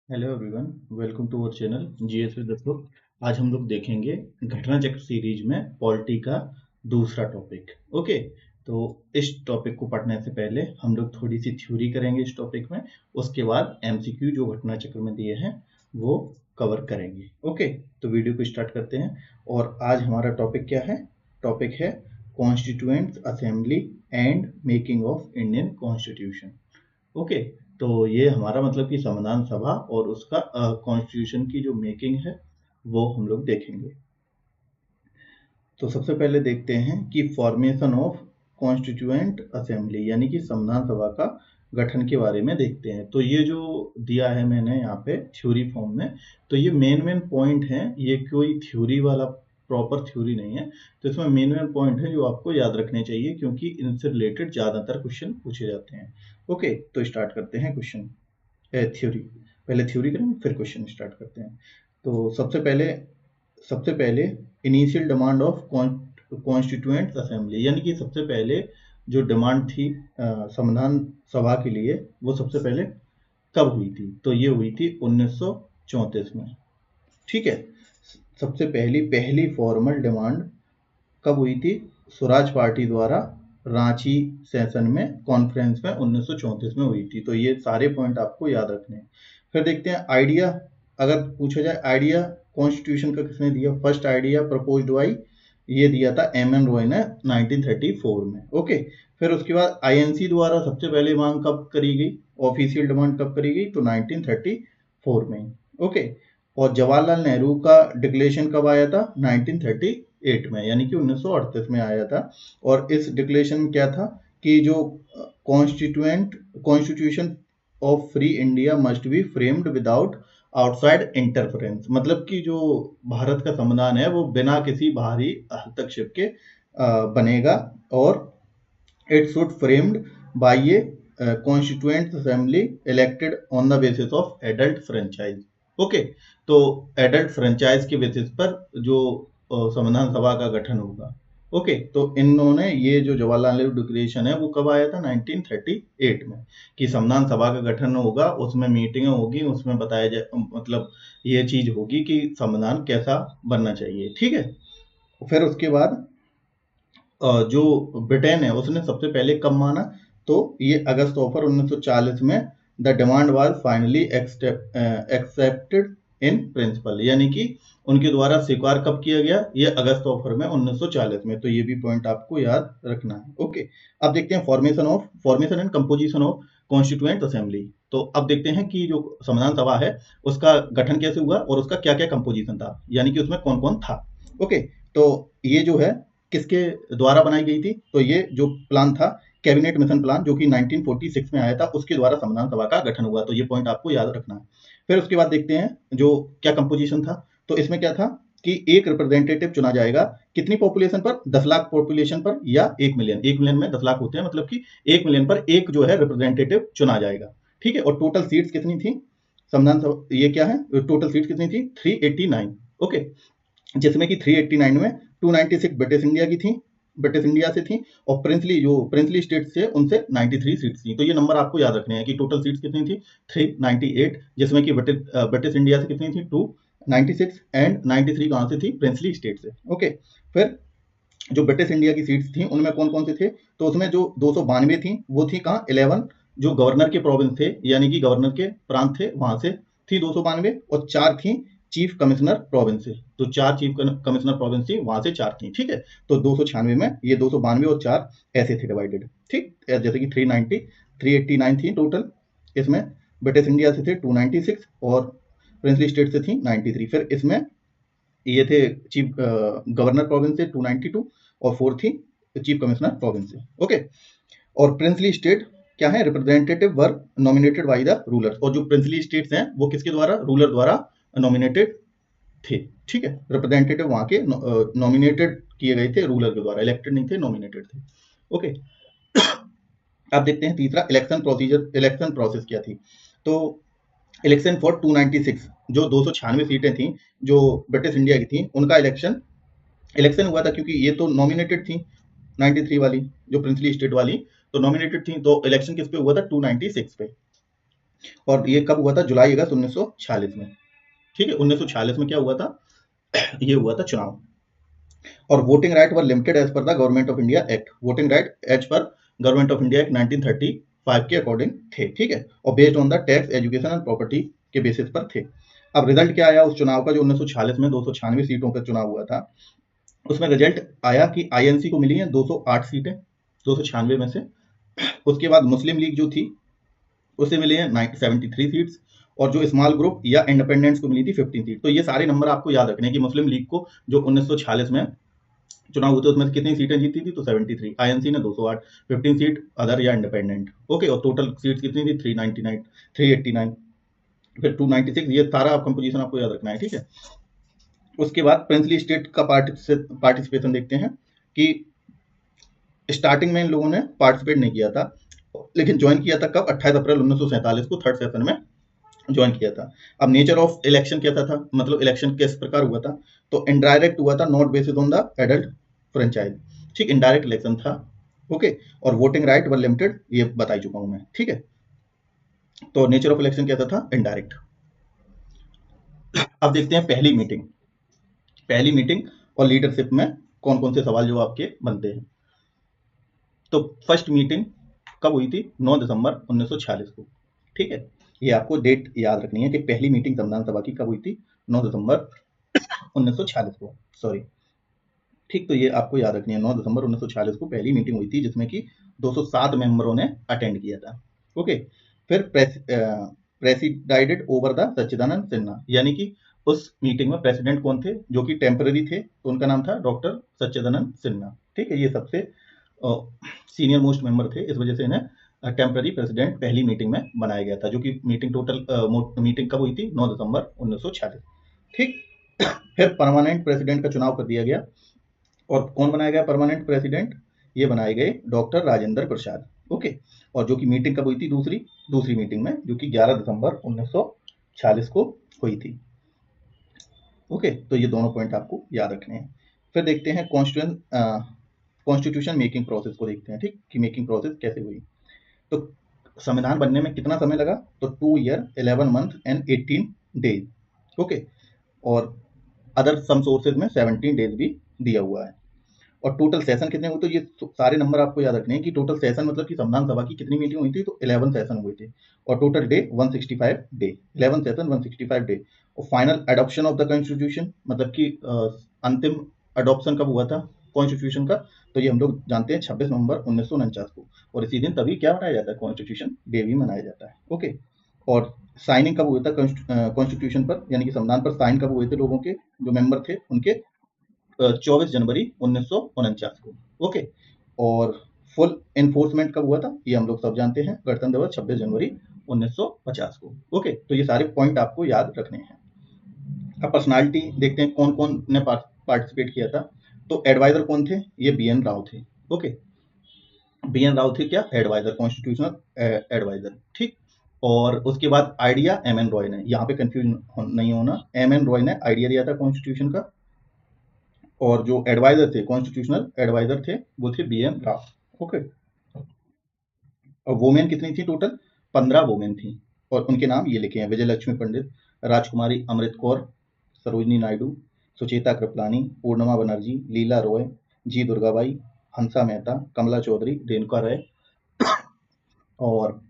Hello everyone, welcome to our channel GS with Dattu. आज हम लोग देखेंगे घटना चक्र सीरीज में पॉलिटी का दूसरा टॉपिक। ओके, तो इस टॉपिक को पढ़ने से पहले हम लोग थोड़ी सी थ्योरी करेंगे इस टॉपिक में। उसके बाद एमसीक्यू जो घटना चक्र में दिए हैं वो कवर करेंगे। ओके, तो वीडियो को स्टार्ट करते हैं। और आज हमारा टॉपिक क्या है? टॉपिक है constituent assembly and making of Indian constitution. Okay, तो ये हमारा मतलब कि संविधान सभा और उसका कॉन्स्टिट्यूशन की जो मेकिंग है वो हम लोग देखेंगे। तो सबसे पहले देखते हैं कि फॉर्मेशन ऑफ कॉन्स्टिट्यूएंट असेंबली यानी कि संविधान सभा का गठन के बारे में देखते हैं। तो ये जो दिया है मैंने यहाँ पे थ्योरी फॉर्म में, तो ये मेन पॉइंट है। ये कोई थ्योरी वाला प्रॉपर थ्योरी नहीं है, तो इसमें मेन पॉइंट है जो आपको याद रखने चाहिए क्योंकि इनसे रिलेटेड ज्यादातर क्वेश्चन पूछे जाते हैं। ओके, तो स्टार्ट करते हैं क्वेश्चन थ्योरी। पहले थ्योरी करेंगे फिर क्वेश्चन स्टार्ट करते हैं। तो सबसे पहले initial demand of constituent assembly यानी कि सबसे पहले जो डिमांड थी संविधान सभा के लिए वो सबसे पहले कब हुई थी? तो ये हुई थी 1934 में। ठीक है, सबसे पहली फॉर्मल डिमांड कब हुई थी? स्वराज पार्टी द्वारा रांची सेशन में कॉन्फ्रेंस में 1934 में हुई थी। तो ये सारे पॉइंट आपको याद रखने हैं। फिर देखते हैं आइडिया, अगर पूछा जाए आइडिया कॉन्स्टिट्यूशन का किसने दिया? फर्स्ट आइडिया प्रपोज्ड बाई, ये दिया था एम रॉय ने 1934 में। ओके, फिर उसके बाद आईएनसी द्वारा सबसे पहले मांग कब करी गई? ऑफिशियल डिमांड कब करी गई? तो 1934 में। ओके, और जवाहरलाल नेहरू का डिक्लेरेशन कब आया था? 1938 में, यानी कि 1938 में आया था। और इस डिक्लेरेशन में क्या था कि जो constitution of free India must be framed without outside interference, मतलब कि जो भारत का संविधान है वो बिना किसी बाहरी हस्तक्षेप के बनेगा। और it should framed bye A constituent assembly elected on the basis of adult franchise. Okay, तो एडल्ट फ्रेंचाइज के बेसिस पर जो संविधान सभा का गठन होगा। ओके, तो इन्होंने ये जो जवाहरलाल नेहरू डिक्लेरेशन है वो कब आया था? 1938 में, कि संविधान सभा का गठन होगा, उसमें मीटिंगें होगी, उसमें बताया जाए, मतलब ये चीज होगी कि संविधान कैसा बनना चाहिए। ठीक है, फिर उसके बाद जो ब्रिटेन है उसने सबसे पहले कब माना? तो ये अगस्त ऑफर 1940 में the demand was finally accepted in principle, यानी कि उनके द्वारा स्वीकार कब किया गया? ये अगस्त ऑफर में 1940 में। तो ये भी पॉइंट आपको याद रखना है। ओके, अब देखते हैं formation and composition of constituent assembly. तो अब देखते हैं कि जो संविधान सभा है उसका गठन कैसे हुआ और उसका क्या क्या कंपोजिशन था, यानी कि उसमें कौन कौन था। ओके, तो ये जो है किसके द्वारा बनाई गई थी? तो ये जो प्लान था कैबिनेट मिशन प्लान, जो कि 1946 में आया था, उसके द्वारा संविधान सभा का गठन हुआ। तो ये पॉइंट आपको याद रखना है। फिर उसके बाद देखते हैं जो क्या कंपोजिशन था। तो इसमें क्या था कि एक रिप्रेजेंटेटिव चुना जाएगा कितनी पॉपुलेशन पर? 10 लाख पॉपुलेशन पर या 1 मिलियन। 1 मिलियन में 10 लाख होते हैं, मतलब कि 1 मिलियन पर एक जो है रिप्रेजेंटेटिव चुना जाएगा। ठीक है, और टोटल सीट्स कितनी थी संविधान सभा? ये क्या है, टोटल सीट्स कितनी थी? 389। ओके, जिसमें कि 389 में 296 ब्रिटिश इंडिया की थी, ब्रिटिश इंडिया से थी, और प्रिंसली स्टेट्स थे उनसे 93 सीट्स थी। तो ये नंबर आपको याद रखने हैं कि टोटल सीट्स कितनी थी? 398, जिसमें कि ब्रिटिश इंडिया से कितनी थी? 296, एंड 93 कहाँ से थी? प्रिंसली स्टेट से। ओके, फिर जो ब्रिटिश इंडिया की सीट्स थी उनमें कौन कौन से थे? तो उसमें जो 292 थी वो थी कहाँ? 11 जो गवर्नर के प्रोविंस थे, यानी कि गवर्नर के प्रांत थे, वहां से थी 292, और 4 थी चीफ कमिश्नर प्रोविंस से। तो 4 चीफ कमिश्नर प्रोविंस थी, वहां से 4 थी। ठीक है, तो 296 में ये 292 और 4 ऐसे थे डिवाइडेड। ठीक, जैसे कि 389 थी टोटल, इसमें ब्रिटिश इंडिया से थे 296 और प्रिंसली स्टेट से थी 93। फिर इसमें ये थे चीफ गवर्नर प्रोविंस से 292 और 4 थी चीफ कमिश्नर प्रोविंस से। ओके, और प्रिंसली स्टेट क्या है? Representative were nominated by the rulers, और जो प्रिंसली स्टेट्स हैं वो किसके द्वारा? रूलर द्वारा नॉमिनेटेड थे। ठीक है, रिप्रेजेंटेटिव वहां के नॉमिनेटेड किए गए थे, रूलर के द्वारा, इलेक्टेड नहीं थे, नॉमिनेटेड थे। ओके, अब देखते हैं तीसरा इलेक्शन प्रोसेस क्या थी। तो इलेक्शन फॉर 296, जो 296 सीटें थी जो ब्रिटिश इंडिया की थी, उनका इलेक्शन हुआ था, क्योंकि ये तो नॉमिनेटेड थी 93 वाली, जो प्रिंसली स्टेट वाली तो नॉमिनेटेड थी। तो इलेक्शन किस पे हुआ था? 296 पे। और ये कब हुआ था? जुलाई अगस्त 1946 में। ठीक है, 1946 में क्या हुआ था? ये हुआ था चुनाव। और voting right were limited as per the Government of India Act. Voting right as per Government of India Act 1935 के अकॉर्डिंग थे। ठीक है, और based on the tax, education and property के बेसिस पर थे। अब रिजल्ट क्या आया उस चुनाव का? जो 1946 में 296 सीटों पर चुनाव हुआ था, उसमें रिजल्ट आया कि आईएनसी को मिली हैं 208 सीटें 296 में से। उसके बाद मुस्लिम लीग जो थी उसे मिले हैं 73 सीट्स, और जो स्मॉल ग्रुप या इंडिपेंडेंट्स को मिली थी 15 सीट। तो ये सारे नंबर आपको याद रखने हैं कि मुस्लिम लीग को जो 1946 में चुनाव हुए थे उसमें से कितनी सीटें जीती थी? तो 73, आईएनसी ने 208, 15 सीट अदर या इंडिपेंडेंट। ओके, और टोटल सीट्स कितनी थी? 399, 389, फिर 296। ये सारा कंपोजिशन आपको याद रखना है। ठीक है, उसके बाद प्रिंसली स्टेट का पार्टिसिपेशन देखते हैं कि स्टार्टिंग में इन लोगों ने पार्टिसिपेट नहीं किया था, लेकिन ज्वाइन किया था कब? 28 अप्रैल 1947 को थर्ड सेशन में ज्वाइन किया था। अब नेचर ऑफ इलेक्शन कैसा था? मतलब इलेक्शन किस प्रकार हुआ था? तो इनडायरेक्ट हुआ था, not based on the adult franchise. ठीक, इनडायरेक्ट इलेक्शन था। ओके, और वोटिंग राइट वर लिमिटेड, ये बता ही चुका हूं मैं। ठीक है, तो नेचर ऑफ इलेक्शन कैसा था? इनडायरेक्ट। अब देखते हैं पहली मीटिंग। पहली मीटिंग और लीडरशिप में कौन कौन से सवाल जो आपके बनते हैं। तो फर्स्ट मीटिंग कब हुई थी? 9 दिसंबर 1946 को। ठीक है, ये आपको डेट याद रखनी है कि पहली मीटिंग संविधान सभा की कब हुई थी? 9 दिसंबर 1946 को, सॉरी। ठीक, तो ये आपको याद रखनी है, 9 दिसंबर 1946 को पहली मीटिंग हुई थी जिसमें कि 207 मेंबरों ने अटेंड किया था। ओके, फिर प्रेसिडाइडेड ओवर द सच्चिदानंद सिन्हा, यानी कि उस मीटिंग में प्रेसिडेंट कौन थे? जो कि टेम्पररी थे, तो उनका नाम था डॉक्टर सच्चिदानंद सिन्हा। ठीक है, ये सबसे सीनियर मोस्ट मेंबर थे, इस वजह से इन्हें टेम्पररी प्रेसिडेंट पहली मीटिंग में बनाया गया था। जो कि मीटिंग मीटिंग कब हुई थी? 9 दिसंबर 1946। ठीक, फिर परमानेंट प्रेसिडेंट का चुनाव कर दिया गया, और कौन बनाया गया परमानेंट प्रेसिडेंट? ये बनाए गए डॉक्टर राजेंद्र प्रसाद। ओके, और जो कि मीटिंग कब हुई थी? दूसरी मीटिंग में, जो कि 11 दिसंबर 1946 को हुई थी। ओके, तो ये दोनों पॉइंट आपको याद रखने हैं। फिर देखते हैं कॉन्स्टिट्यूशन मेकिंग प्रोसेस को देखते हैं। ठीक, कि मेकिंग प्रोसेस कैसे हुई। तो संविधान बनने में कितना समय लगा? तो 2 year 11 month and 18 days. Okay, और अदर सम सोर्सेज में 17 डेज भी दिया हुआ है। और टोटल सेशन कितने हुए? तो ये सारे नंबर आपको याद रखने हैं कि टोटल सेशन मतलब कि संविधान सभा की कितनी मीटिंग हुई थी? तो 11 सेशन हुए थे, और total day 165 day, 11 session 165 day. और final adoption of the constitution मतलब कि अंतिम अडॉप्शन कब हुआ था कॉन्स्टिट्यूशन का? तो ये हम लोग जानते हैं 26 नवंबर 1949 को, और इसी दिन तभी क्या मनाया जाता है? कॉन्स्टिट्यूशन डे भी मनाया जाता है। ओके, और साइनिंग कब हुआ था कॉन्स्टिट्यूशन पर, यानी कि संविधान पर साइन कब हुए थे लोगों के, जो मेंबर थे उनके? 24 जनवरी 1949 को। ओके, और फुल एनफोर्समेंट कब हुआ था? ये हम लोग सब जानते हैं, गणतंत्र दिवस 26 जनवरी 1950 को। ओके, तो ये सारे पॉइंट आपको याद रखने हैं। अब पर्सनालिटी देखते हैं कौन कौन ने पार्टिसिपेट किया था। तो एडवाइजर कौन थे? ये बीएन राव थे। ओके, बीएन राव थे क्या? Adviser, constitutional adviser. ठीक, और उसके बाद आइडिया एमएन रॉय ने, यहाँ पे कंफ्यूज नहीं होना, एमएन रॉय ने आइडिया दिया था कॉन्स्टिट्यूशन का, और जो एडवाइजर थे, कॉन्स्टिट्यूशनल एडवाइजर थे, वो थे बीएन राव। ओके, और वोमेन कितनी थी? टोटल 15 वोमेन थी, और उनके नाम ये लिखे हैं: विजय लक्ष्मी पंडित, राजकुमारी अमृत कौर, सरोजनी नायडू, सुचेता कृपलानी, पूर्णिमा बनर्जी, लीला रॉय, जी दुर्गाबाई, हंसा मेहता, कमला चौधरी, रेणुका राय, और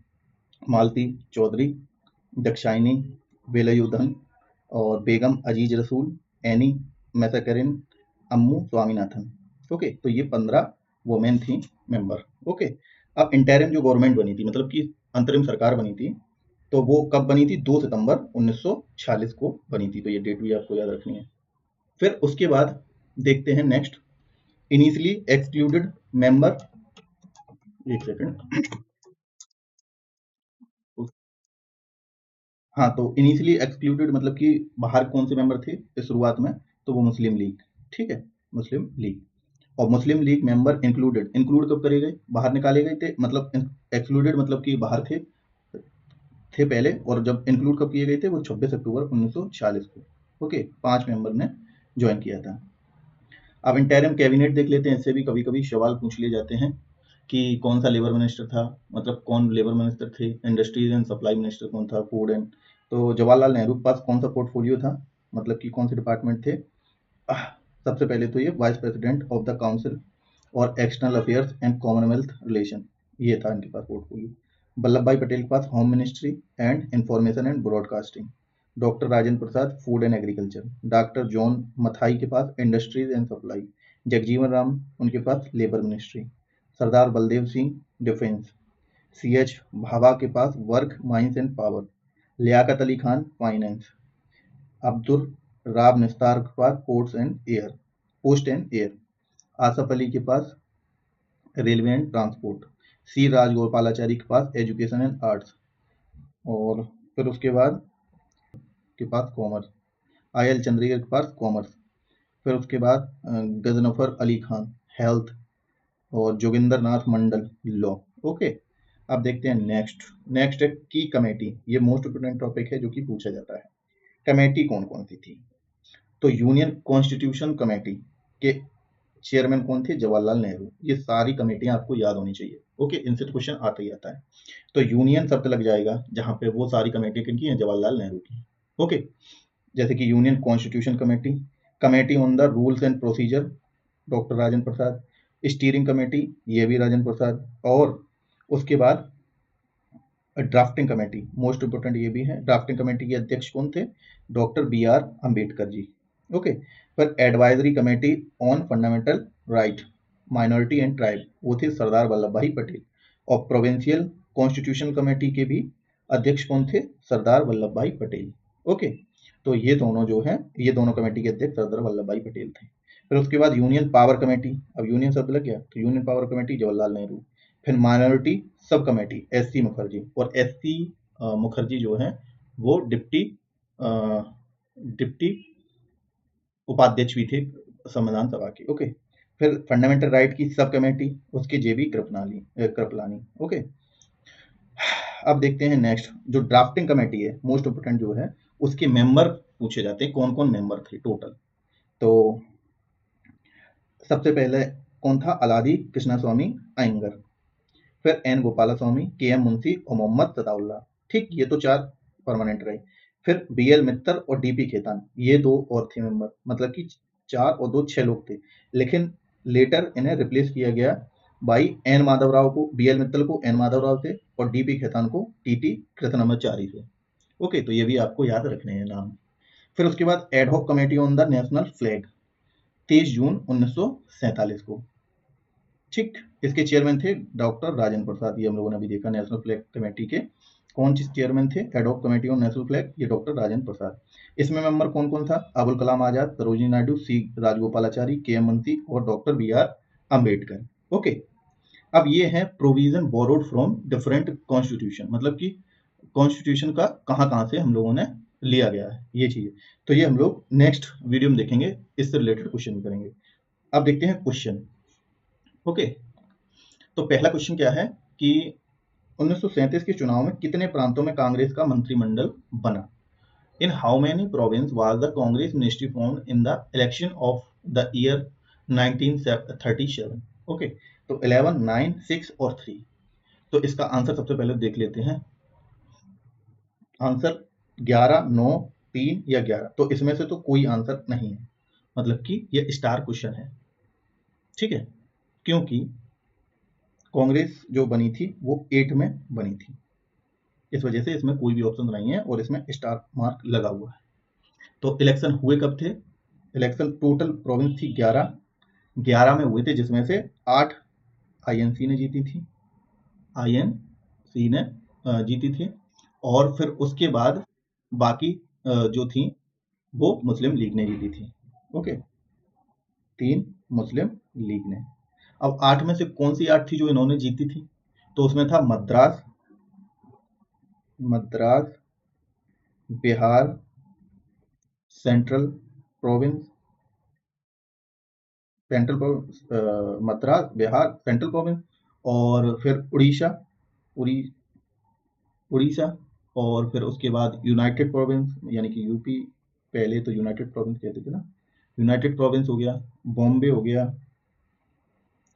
मालती चौधरी, दक्षाइनी वेलायुधन, और बेगम अजीज रसूल, एनी मैसाकरिन, अम्मू स्वामीनाथन। ओके, तो ये 15 वोमेन थी मेंबर। ओके, अब इंटरिम जो गवर्नमेंट बनी थी, मतलब कि अंतरिम सरकार बनी थी, तो वो कब बनी थी? 2 सितंबर 1946 को बनी थी। तो ये डेट भी आपको याद रखनी है। फिर उसके बाद देखते हैं नेक्स्ट, इनिशियली एक्सक्लूडेड मेंबर। एक सेकंड। हाँ, तो इनिशियली एक्सक्लूडेड मतलब कि बाहर कौन से मेंबर थे इस शुरुआत में? तो वो मुस्लिम लीग। ठीक है, मुस्लिम लीग। और मुस्लिम लीग मेंबर इंक्लूडेड, इंक्लूड कब करे गए? बाहर निकाले गए थे, मतलब एक्सक्लूडेड मतलब कि बाहर थे पहले, और जब इंक्लूड कब किए गए थे? वो 26 अक्टूबर 1946 को। ओके, 5 मेंबर ने ज्वाइन किया था। अब इंटरिम कैबिनेट देख लेते हैं, इससे भी कभी कभी सवाल पूछ लिए जाते हैं कि कौन सा लेबर मिनिस्टर था, मतलब कौन लेबर मिनिस्टर थे, इंडस्ट्रीज एंड सप्लाई मिनिस्टर कौन था, फूड एंड। तो जवाहरलाल नेहरू के पास कौन सा पोर्टफोलियो था, मतलब कि कौन से डिपार्टमेंट थे। सबसे पहले तो ये vice president of the council और external affairs and commonwealth relation, ये था इनके पास पोर्टफोलियो। वल्लभ भाई पटेल के पास home ministry and information and broadcasting. Doctor Rajendra Prasad food and agriculture. Doctor John Mathai के पास industries and supply. Jagjivan Ram उनके पास labour ministry. Sardar Baldev Singh defence. C H Bhabha के पास work mines and power. Liaquat Ali Khan finance. Abdul राब निस्तार के पास post and air. Asaf Ali के पास railway and transport. C Rajagopalachari के पास एजुकेशन एंड आर्ट्स। और फिर उसके बाद के पास कॉमर्स। आई एल चंद्रशेखर के पास कॉमर्स। फिर उसके बाद गजनफर अली खान हेल्थ। और जोगिंदर नाथ मंडल लॉ। ओके, अब देखते हैं नेक्स्ट। नेक्स्ट है की कमेटी, ये मोस्ट इंपोर्टेंट टॉपिक है जो कि पूछा जाता है। कमेटी कौन कौन सी थी, तो यूनियन कॉन्स्टिट्यूशन कमेटी के चेयरमैन कौन थे, जवाहरलाल नेहरू। ये सारी कमेटियां आपको याद होनी चाहिए। ओके, इनसे तो क्वेश्चन आता ही आता है। तो यूनियन शब्द लग जाएगा जहां पे वो सारी कमेटी किनकी हैं, जवाहरलाल नेहरू की। ओके, जैसे कि union constitution committee, committee on the rules and procedure, doctor Rajendra Prasad. Steering committee, ये भी राजेंद्र प्रसाद। और उसके बाद ड्राफ्टिंग कमेटी, मोस्ट इंपोर्टेंट ये भी है। ड्राफ्टिंग कमेटी के अध्यक्ष कौन थे, doctor B R Ambedkar ji. Okay, पर advisory committee on fundamental right minority and tribe, वो थे सरदार वल्लभ भाई पटेल। और प्रोविंशियल कॉन्स्टिट्यूशन कमेटी के भी अध्यक्ष कौन थे, सरदार वल्लभ भाई पटेल। ओके, तो ये दोनों जो है, ये दोनों कमेटी के अध्यक्ष सरदार वल्लभ भाई पटेल थे। फिर उसके बाद यूनियन पावर कमेटी, अब यूनियन शब्द लग गया तो union power committee Jawaharlal Nehru. फिर minority sub committee S C Mukherjee, और एस सी मुखर्जी जो है वो डिप्टी उपाध्यक्ष भी थे संविधान सभा के। ओके, फिर फंडामेंटल राइट की सब कमेटी, उसके जेबी कृपलानी। ओके, अब देखते हैं नेक्स्ट, जो ड्राफ्टिंग कमेटी है मोस्ट इंपोर्टेंट जो है, उसके मेंबर पूछे जाते हैं, कौन कौन मेंबर थे टोटल। तो सबसे पहले कौन था, अलादी कृष्णा स्वामी अयंगर। फिर एन गोपाला स्वामी, के एम मुंशी और मोहम्मद सदाउल्ला। ठीक, ये तो चार परमानेंट रहे। फिर बी एल मित्तल और डीपी खेतान, ये दो और थे मेंबर, मतलब कि चार और दो छह लोग थे। लेकिन लेटर इन्हें रिप्लेस किया गया बाई एन माधवराव को, बी एल मित्तल को एन माधवराव से, और डीपी खेतान को टीटी कृष्णमाचारी से। ओके, तो ये भी आपको याद रखने हैं नाम। फिर उसके बाद ad hoc committee on the national flag, 23 जून 1947 को। ठीक, इसके चेयरमैन थे डॉक्टर राजेंद्र प्रसाद, ये हम लोगों ने अभी देखा। नेशनल फ्लैग कमेटी के कौन सी चेयरमैन थे, ad hoc committee on national flag, ये डॉक्टर राजेंद्र प्रसाद। इसमें मेंबर कौन कौन था, अबुल कलाम आजाद, सरोजिनी नायडू, सी राजगोपालाचारी, के एम मुंशी और doctor B R Ambedkar. Okay, अब ये है provision borrowed from different constitution, मतलब कि कॉन्स्टिट्यूशन का कहाँ कहाँ से हम लोगों ने लिया गया है, ये चीज। तो ये हम लोग नेक्स्ट वीडियो में देखेंगे, इससे रिलेटेड क्वेश्चन करेंगे। अब देखते हैं क्वेश्चन। ओके, तो पहला क्वेश्चन क्या है कि 1937 के चुनाव में कितने प्रांतों में कांग्रेस का मंत्रिमंडल बना। In how many province was the Congress ministry formed in the election of the year 1937। Okay, तो 11, 9, 6 और 3। तो इसका आंसर सबसे पहले देख लेते हैं। आंसर 11, 9, 3 या 11, तो इसमें से तो कोई आंसर नहीं है, मतलब कि ये स्टार क्वेश्चन है। ठीक है, क्योंकि कांग्रेस जो बनी थी वो 8 में बनी थी, इस वजह से इसमें कोई भी ऑप्शन नहीं है और इसमें स्टार मार्क लगा हुआ है। तो इलेक्शन हुए कब थे, इलेक्शन टोटल प्रोविंस थी 11, 11 में हुए थे, जिसमें से 8 आईएनसी ने जीती थी, आईएनसी ने जीती थी। और फिर उसके बाद बाकी जो थी वो मुस्लिम लीग ने जीती थी। ओके, 3 मुस्लिम लीग ने। अब 8 में से कौन सी 8 थी जो इन्होंने जीती थी, तो उसमें था Madras, Bihar, central province, Madras, Bihar, central province, और फिर उड़ी उड़ीसा, और फिर उसके बाद यूनाइटेड प्रोविंस, यानी कि यूपी। पहले तो यूनाइटेड प्रोविंस कहते थे ना, यूनाइटेड प्रोविंस हो गया, बॉम्बे हो गया,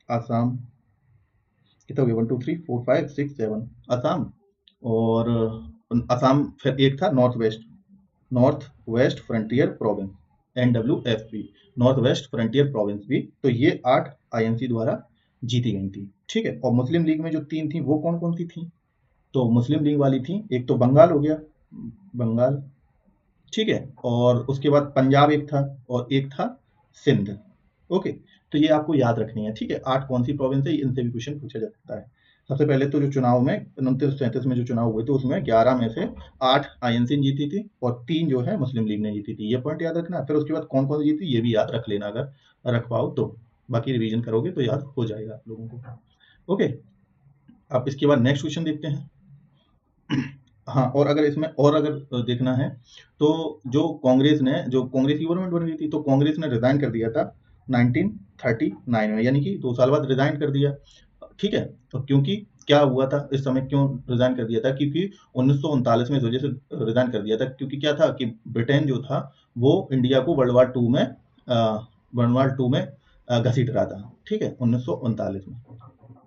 आसाम, कितना हो गया, 1 2 3 4 5 6 7 असम। और असम फिर एक था north west frontier province, NWFP, north west frontier province भी। तो ये 8 INC द्वारा जीती गई थी, ठीक है। और मुस्लिम लीग में जो 3 थी वो कौन कौन सी थी? तो मुस्लिम लीग वाली थी, एक तो बंगाल हो गया, बंगाल, ठीक है। और उसके बाद पंजाब एक था, और एक था सिंध। ओके, तो ये आपको याद रखनी है, ठीक है। 8 कौन सी प्रोविंस है, इनसे भी क्वेश्चन पूछा जा सकता है। सबसे पहले तो जो चुनाव में 29-37 में जो चुनाव हुए थे उसमें 11 में से 8 INC ने जीती थी और 3 जो है मुस्लिम लीग ने जीती थी। ये पॉइंट याद रखना। फिर उसके बाद कौन कौन सी जीती ये भी याद रख लेना, अगर रख पाओ तो। बाकी रिवीजन करोगे तो याद हो जाएगा आप लोगों को। ओके, अब इसके बाद नेक्स्ट क्वेश्चन देखते हैं। हाँ, और अगर इसमें और अगर देखना है तो जो कांग्रेस की गवर्नमेंट बन गई थी, तो कांग्रेस ने रिजाइन कर दिया था 1939 में, यानी कि 2 साल बाद रिजाइन कर दिया, ठीक है। तो क्योंकि क्या हुआ था इस समय, क्यों रिजाइन कर दिया था? क्योंकि 1939 में इस वजह से रिजाइन कर दिया था क्योंकि क्या था कि ब्रिटेन जो था वो इंडिया को वर्ल्ड वार 2 में घसीट रहा था, ठीक है, 1939 में,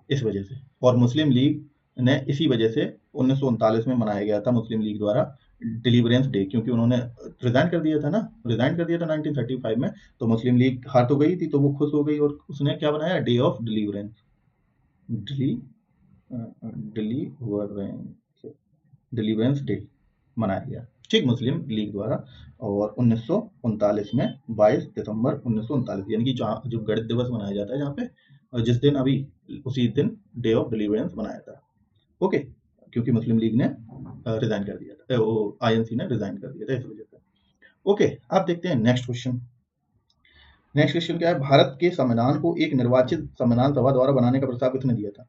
इस वजह से। और मुस्लिम लीग ने इसी वजह से 1939 में मनाया गया था मुस्लिम लीग द्वारा डिलीवरेंस डे, क्योंकि उन्होंने रिजाइन कर दिया था 1935 में। तो मुस्लिम लीग हार तो गई थी, तो वो खुश हो गई और उसने क्या बनाया, day of deli deliverance deliverance day मनाया गया, ठीक, मुस्लिम लीग द्वारा। और 1939 में 22 दिसंबर 1939, यानी कि जहाँ जो गणित दिवस मनाया जाता है जहाँ पे जिस दिन अभी उसी दिन डे ऑफ डिलीवरेंस मनाया था। ओके, क्योंकि मुस्लिम लीग ने रिजाइन कर दिया था, वो INC ने रिजाइन कर दिया था इस वजह से। ओके, अब देखते हैं नेक्स्ट क्वेश्चन। नेक्स्ट क्वेश्चन क्या है, भारत के संविधान को एक निर्वाचित संविधान सभा द्वारा बनाने का प्रस्ताव किसने दिया था?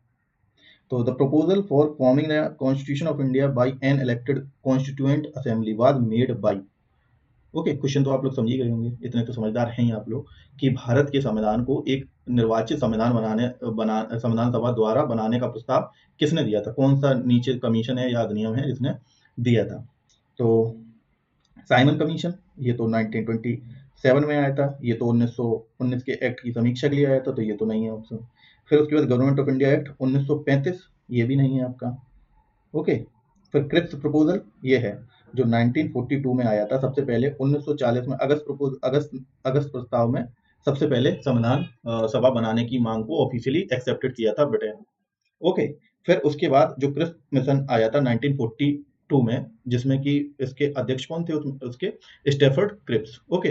तो the proposal for forming the constitution of India by an elected constituent assembly was made by. Okay, question तो आप लोग समझ ही गए होंगे, इतने तो समझदार हैं ही आप लोग, कि भारत के संविधान को एक निर्वाचित संविधान सभा द्वारा बनाने का प्रस्ताव किसने दिया था? कौन सा नीचे कमीशन है या अधिनियम है जिसने दिया था? तो साइमन कमीशन, ये तो 1927 में आया था। ये तो 1919 के एक्ट की समीक्षा के लिए आया था, तो ये तो नहीं है ऑप्शन। फिर उसके बाद गवर्नमेंट ऑफ इंडिया एक्ट 1935, ये भी नहीं है आपका। ओके, फिर क्रिप्स प्रपोजल ये है जो 1942 में आया था सबसे पहले। 1940 में अगस्त प्रस्ताव में सबसे पहले संविधान सभा बनाने की मांग को ऑफिशियली एक्सेप्टेड किया था ब्रिटेन। ओके, फिर उसके बाद जो क्रिप्स मिशन आया था 1942 में, जिसमें कि इसके अध्यक्ष कौन थे उसके, स्टेफर्ड क्रिप्स। ओके,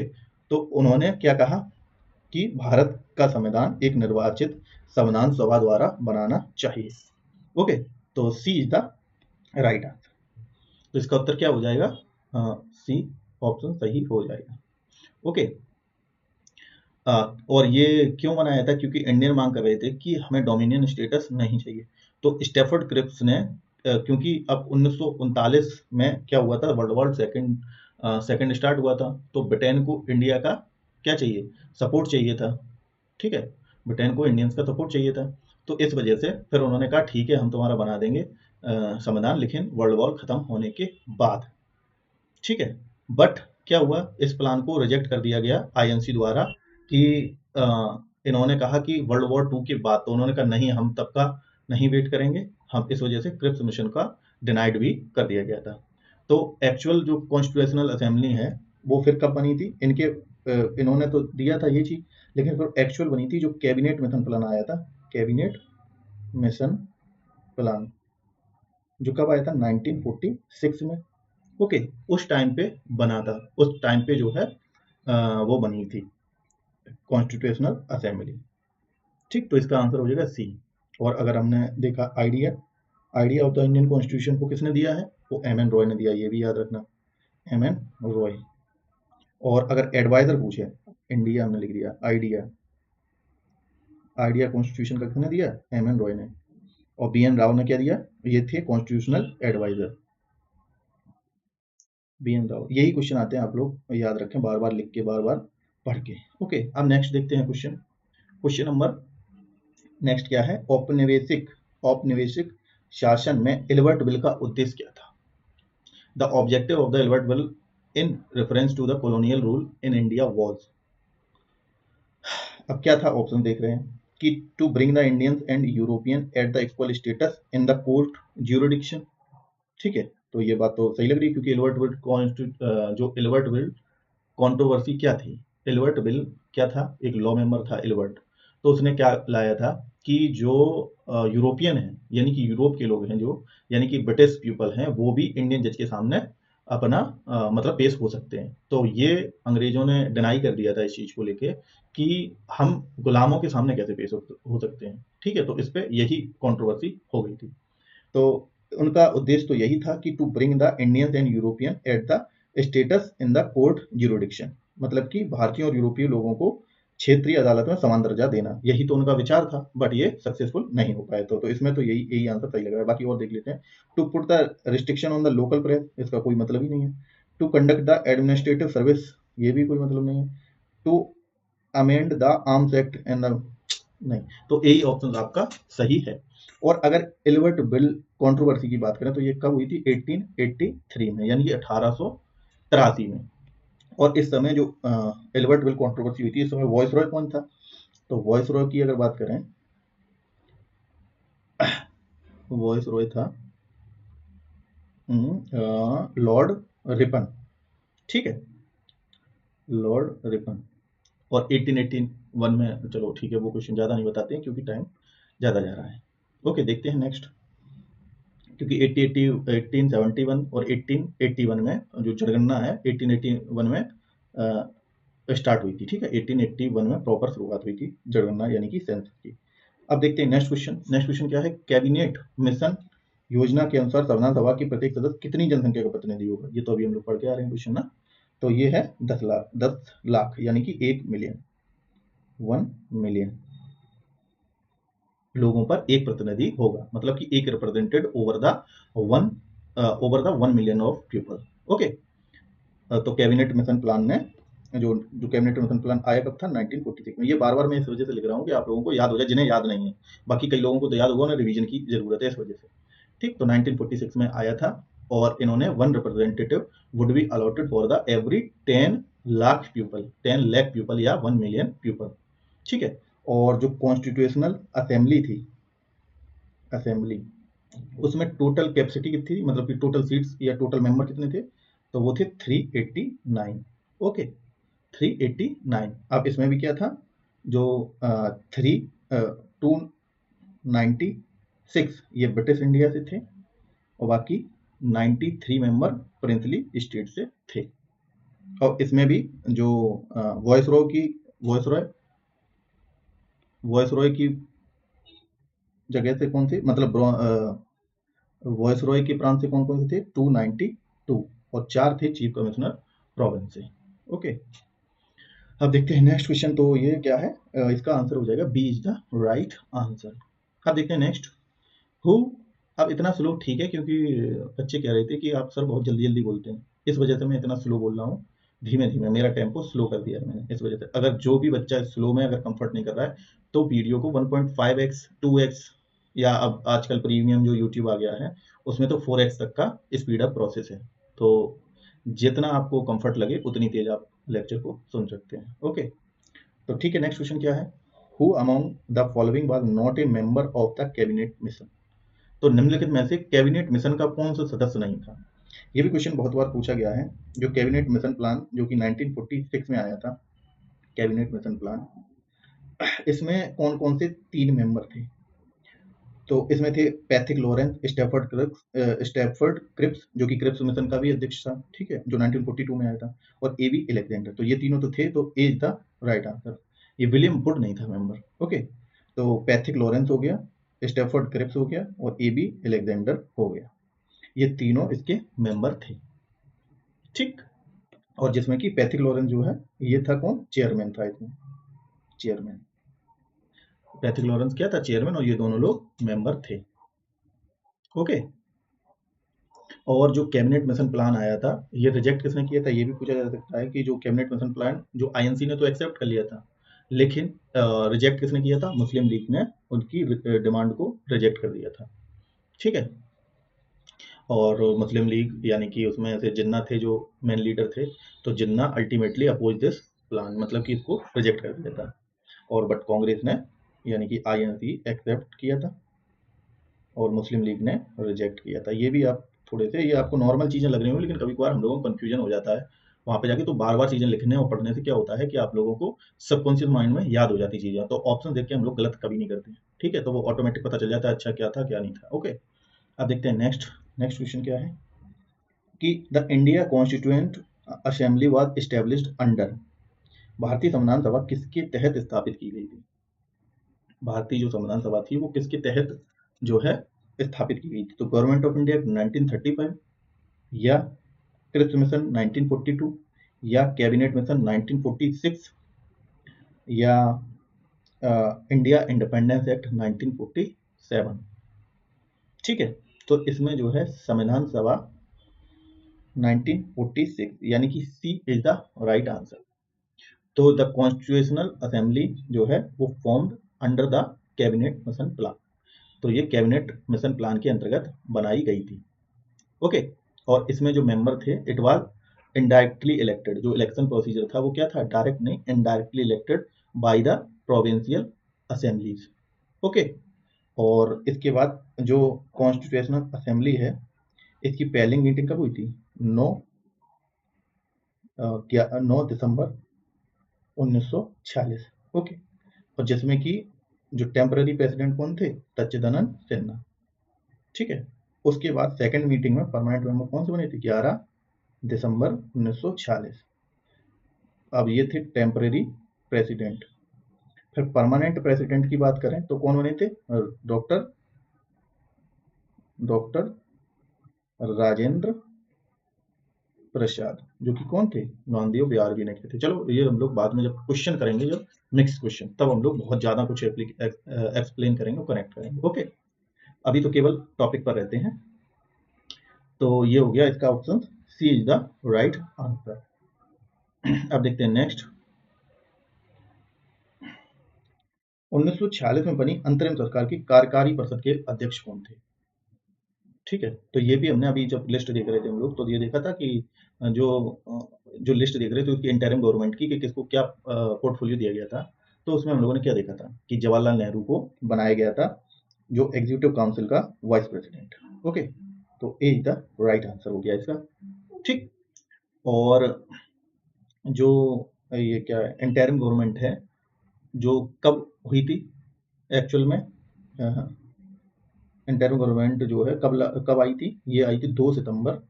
तो उन्होंने क्या कहा कि भारत का संविधान एक निर्वाचित संविधान सभा द्वारा बनाना चाहिए। ओके, तो सी इज द राइट आंसर। तो इसका उत्तर क्या हो जाएगा, सी ऑप्शन सही हो जाएगा। ओके, और ये क्यों बनाया था? क्योंकि इंडियन मांग कर रहे थे कि हमें डोमिनियन स्टेटस नहीं चाहिए। तो स्टेफर्ड क्रिप्स ने क्योंकि अब 1939 में क्या हुआ था, वर्ल्ड वॉर सेकंड स्टार्ट हुआ था, तो ब्रिटेन को इंडिया का क्या चाहिए, सपोर्ट चाहिए था, ठीक है, ब्रिटेन को इंडियंस का सपोर्ट चाहिए था। तो इस वजह से फिर उन्होंने कहा ठीक है हम तुम्हारा बना देंगे संविधान, लेकिन वर्ल्ड वॉर खत्म होने के बाद, ठीक है। बट क्या हुआ, इस प्लान को रिजेक्ट कर दिया गया INC द्वारा कि इन्होंने कहा कि वर्ल्ड वॉर 2 के बाद, तो उन्होंने कहा नहीं हम तब का नहीं वेट करेंगे हम, इस वजह से क्रिप्स मिशन का डिनाइड भी कर दिया गया था। तो एक्चुअल जो कॉन्स्टिट्यूशनल असेंबली है वो फिर कब बनी थी इनके, इन्होंने तो दिया था ये चीज, लेकिन फिर एक्चुअल बनी थी जो कैबिनेट मिशन प्लान आया था, कैबिनेट मिशन प्लान, जो कब आया था 1946 में। ओके, उस टाइम पे बना था, उस टाइम पे जो है वो बनी थी कॉन्स्टिट्यूशनल असेंबली, ठीक। तो इसका आंसर हो जाएगा सी। और अगर हमने देखा idea of the Indian constitution को किसने दिया है, वो MN रॉय ने दिया, ये भी याद रखना, MN रॉय। और अगर एडवाइजर पूछे, इंडिया हमने लिख दिया, आइडिया कॉन्स्टिट्यूशन का किसने दिया, MN रॉय ने। और BN राव ने क्या दिया, ये थे कॉन्स्टिट्यूशनल एडवाइजर, BN राव। यही क्वेश्चन आते हैं, आप लोग याद रखें, बार बार लिख के बार बार पढ़ के। ओके, अब नेक्स्ट देखते हैं क्वेश्चन नंबर नेक्स्ट क्या है, औपनिवेशिक शासन में इलबर्ट बिल का उद्देश्य क्या था? The objective of the Ilbert Bill in reference to the colonial rule in India was. अब क्या था ऑप्शन देख रहे हैं कि to bring the Indians and European at the equal status in the court jurisdiction. ठीक है, तो ये बात तो सही लग रही है, क्योंकि जो एल्बर्ट बिल कंट्रोवर्सी क्या थी। एल्बर्ट बिल क्या था, एक लॉ मेंबर था एल्बर्ट, तो उसने क्या लाया था कि जो यूरोपियन है, यानी कि यूरोप के लोग हैं जो, यानी कि ब्रिटिश पीपल हैं, वो भी इंडियन जज के सामने अपना मतलब पेश हो सकते हैं। तो ये अंग्रेजों ने डिनाई कर दिया था इस चीज को लेके कि हम गुलामों के सामने कैसे पेश हो सकते हैं। ठीक है, तो इस पे यही कंट्रोवर्सी हो गई थी। तो उनका उद्देश्य तो यही था कि to bring the Indians and European at the status in the court jurisdiction, मतलब कि भारतीय और यूरोपीय लोगों को क्षेत्रीय अदालत में समान दर्जा देना, यही तो उनका विचार था, बट ये सक्सेसफुल नहीं हो पाए। तो इसमें तो यही यही आंसर सही लग रहा है। बाकी और देख लेते हैं। To put the restriction on the local press, इसका कोई मतलब ही नहीं है। To conduct the administrative service, ये भी कोई मतलब नहीं है। To amend the Arms Act and the, नहीं, तो यही ऑप्शन आपका सही है। और अगर एल्बर्ट बिल कंट्रोवर्सी की बात करें तो ये कब हुई थी, 1883 में, यानी कि 1883 में। और इस समय जो एल्बर्ट बिल कंट्रोवर्सी हुई थी, इस समय वॉइस रॉय कौन था, तो वॉइस रॉय की अगर बात करें, वॉइस रॉय था लॉर्ड रिपन। ठीक है, लॉर्ड रिपन। और 1881 में, चलो ठीक है, वो क्वेश्चन ज़्यादा नहीं बताते हैं क्योंकि टाइम ज़्यादा जा रहा है। ओके, देखते हैं नेक्स्ट। क्योंकि 1871 और 1881 में जो जनगणना है 1881 में स्टार्ट हुई थी। ठीक है, 1881 में प्रॉपर शुरुआत हुई थी जनगणना, यानी कि सेंसस की। अब देखते हैं नेक्स्ट क्वेश्चन। नेक्स्ट क्वेश्चन क्या है, कैबिनेट मिशन योजना के अनुसार संविधान सभा की प्रत्येक सदस्य कितनी जनसंख्या का प्रतिनिधि होगा। ये तो अभी हम लोग पढ़ के आ रहे हैं क्वेश्चन ना। तो ये है 10 लाख, 10 लाख यानी कि 1 मिलियन, 1 मिलियन लोगों पर एक प्रतिनिधि होगा, मतलब कि एक represented one over the 1 million of people. Okay, तो कैबिनेट मिशन प्लान ने जो जो कैबिनेट मिशन प्लान आया कब था, 1946 में। ये बार बार मैं इस वजह से लिख रहा हूँ कि आप लोगों को याद हो जाए, जिन्हें याद नहीं है। बाकी कई लोगों को तो याद होगा ना, रिवीजन की जरूरत है इस वजह से। ठीक, तो 1946 में आया था, और इन्होंने one representative would be allotted for the every 10 lakh people, 10 lakh people या 1 मिलियन पीपल। ठीक है, और जो कॉन्स्टिट्यूशनल असेंबली थी, असेंबली, उसमें टोटल कैपेसिटी कितनी थी, मतलब कि टोटल सीट्स या टोटल मेंबर कितने थे, तो वो थे 389। ओके, 389। अब इसमें भी क्या था, जो 296 ये ब्रिटिश इंडिया से थे, और बाकी 93 मेंबर प्रिंसली स्टेट से थे। और इसमें भी जो वॉइस रॉय वॉइस रॉय की जगह से कौन थे, मतलब वॉइस रॉय के प्रांत से कौन कौन से थे, 292, और 4 थे चीफ कमिश्नर प्रोविंस से। ओके, अब देखते हैं नेक्स्ट क्वेश्चन। तो ये क्या है, इसका आंसर हो जाएगा B is the right answer. अब देखते हैं नेक्स्ट। हु, अब इतना स्लो ठीक है, क्योंकि बच्चे कह रहे थे कि आप सर बहुत जल्दी जल्दी बोलते हैं, इस वजह से मैं इतना स्लो बोल रहा हूँ। धीमे धीमे मेरा टेम्पो स्लो कर दिया है मैंने, इस वजह से। अगर जो भी बच्चा स्लो में अगर कंफर्ट नहीं कर रहा है, तो वीडियो को 1.5x 2x, या अब आजकल प्रीमियम जो यूट्यूब आ गया है, उसमें तो 4x तक का स्पीड अप प्रोसेस है। तो जितना आपको कंफर्ट लगे उतनी तेज आप लेक्चर को सुन सकते हैं। ओके, तो ठीक है, नेक्स्ट क्वेश्चन क्या है, who among the following was not a member of the cabinet mission. तो निम्नलिखित में से कैबिनेट मिशन का कौन सा सदस्य नहीं था। ये भी क्वेश्चन बहुत बार पूछा गया है। जो कैबिनेट मिशन प्लान जो कि 1946 में आया था, कैबिनेट मिशन प्लान, इसमें कौन कौन से 3 मेंबर थे। तो इसमें थे पैथिक लॉरेंस, स्टैफर्ड क्रिप्स, जो कि क्रिप्स मिशन का भी अध्यक्ष था, ठीक है, जो 1942 में आया था, और एबी अलेक्जेंडर। तो ये तीनों तो थे, तो A is the right answer. ये विलियम वुड नहीं था मेंबर। ओके, तो पैथिक लॉरेंस हो गया, स्टैफर्ड क्रिप्स हो गया, और एबी अलेक्जेंडर हो गया। ये तीनों इसके मेंबर थे। ठीक, और जिसमें कि पैथिक लॉरेंस जो है, ये था कौन, चेयरमैन था इसमें, चेयरमैन। पैथिक लॉरेंस क्या था, चेयरमैन, और ये दोनों लोग मेंबर थे। ओके, और जो कैबिनेट मिशन प्लान आया था, ये रिजेक्ट किसने किया था, ये भी पूछा जा सकता है कि जो कैबिनेट मिशन प्लान जो आईएनसी ने तो एक्सेप्ट कर लिया था, लेकिन रिजेक्ट किसने किया था, मुस्लिम लीग ने उनकी डिमांड को रिजेक्ट कर दिया था। ठीक है, और मुस्लिम लीग यानी कि उसमें से जिन्ना थे जो मेन लीडर थे, तो जिन्ना अल्टीमेटली अपोज दिस प्लान, मतलब कि इसको रिजेक्ट कर दिया था। और बट कांग्रेस ने यानी कि आईएनसी एक्सेप्ट किया था और मुस्लिम लीग ने रिजेक्ट किया था। ये भी आप थोड़े से, ये आपको नॉर्मल चीज़ें लग रही होंगी, लेकिन कभी कभार हम लोगों को कन्फ्यूजन हो जाता है वहाँ पे जाके। तो बार बार चीज़ें लिखने और पढ़ने से क्या होता है कि आप लोगों को सबकॉन्शियस माइंड में याद हो जाती चीज़ें, तो ऑप्शन देख के हम लोग गलत कभी नहीं करते। ठीक है, तो वो ऑटोमेटिक पता चल जाता है अच्छा क्या था क्या नहीं था। ओके, अब देखते हैं नेक्स्ट। नेक्स्ट क्वेश्चन क्या है कि the India constituent assembly was established under, भारतीय संविधान सभा किसके तहत स्थापित की गई थी? भारतीय जो संविधान सभा थी वो किसके तहत जो है स्थापित की गई थी? तो गवर्नमेंट ऑफ इंडिया 1935, या क्रिप्स मिशन 1942, या कैबिनेट मिशन 1946, या इंडिया इंडिपेंडेंस एक्ट 1947। ठीक है, तो इसमें जो है संविधान सभा 1946, यानी कि सी इज द राइट आंसर। तो द कॉन्स्टिट्यूशनल असेंबली जो है वो formed under the cabinet mission plan, तो ये कैबिनेट मिशन प्लान के अंतर्गत बनाई गई थी। ओके, और इसमें जो मेंबर थे इट वाज इनडायरेक्टली इलेक्टेड, जो इलेक्शन प्रोसीजर था वो क्या था, डायरेक्ट नहीं, indirectly elected by the provincial assemblies. Okay, और इसके बाद जो कॉन्स्टिट्यूशनल असेंबली है इसकी पहली मीटिंग कब हुई थी? 9 दिसंबर 1946। ओके, और जिसमें कि जो टेम्पररी प्रेसिडेंट कौन थे? सच्चिदानंद सिन्हा। ठीक है, उसके बाद सेकंड मीटिंग में परमानेंट मेंबर कौन से बने थे? 11 दिसंबर 1946। अब ये थे टेम्पररी प्रेसिडेंट। फिर परमानेंट प्रेसिडेंट की बात करें तो कौन बने थे? डॉक्टर डॉक्टर राजेंद्र प्रसाद, जो कि कौन थे? नामदेव बिहार ने थे। चलो ये हम लोग बाद में जब क्वेश्चन करेंगे, जब नेक्स्ट क्वेश्चन, तब हम लोग बहुत ज्यादा कुछ एक्सप्लेन करेंगे और कनेक्ट करेंगे। ओके, अभी तो केवल टॉपिक पर रहते हैं। तो ये हो गया इसका option, C is the right answer. अब देखते हैं नेक्स्ट। 1946 में बनी अंतरिम सरकार की कार्यकारी परिषद के अध्यक्ष कौन थे? ठीक है, तो ये भी हमने अभी जब लिस्ट देख रहे थे हम लोग, तो ये देखा था कि जो जो लिस्ट देख रहे थे उसकी इंटरिम गवर्नमेंट की, कि किसको क्या पोर्टफोलियो दिया गया था। तो उसमें हम लोगों ने क्या देखा था कि जवाहरलाल नेहरू को बनाया गया था जो एग्जीक्यूटिव काउंसिल का वाइस प्रेसिडेंट। ओके, तो A is the right answer हो गया इसका। ठीक, और जो ये क्या है इंटरिम गवर्नमेंट है, जो कब हुई थी एक्चुअल में? इंटरिम गवर्नमेंट जो है कब आई थी? ये आई थी 2 सितंबर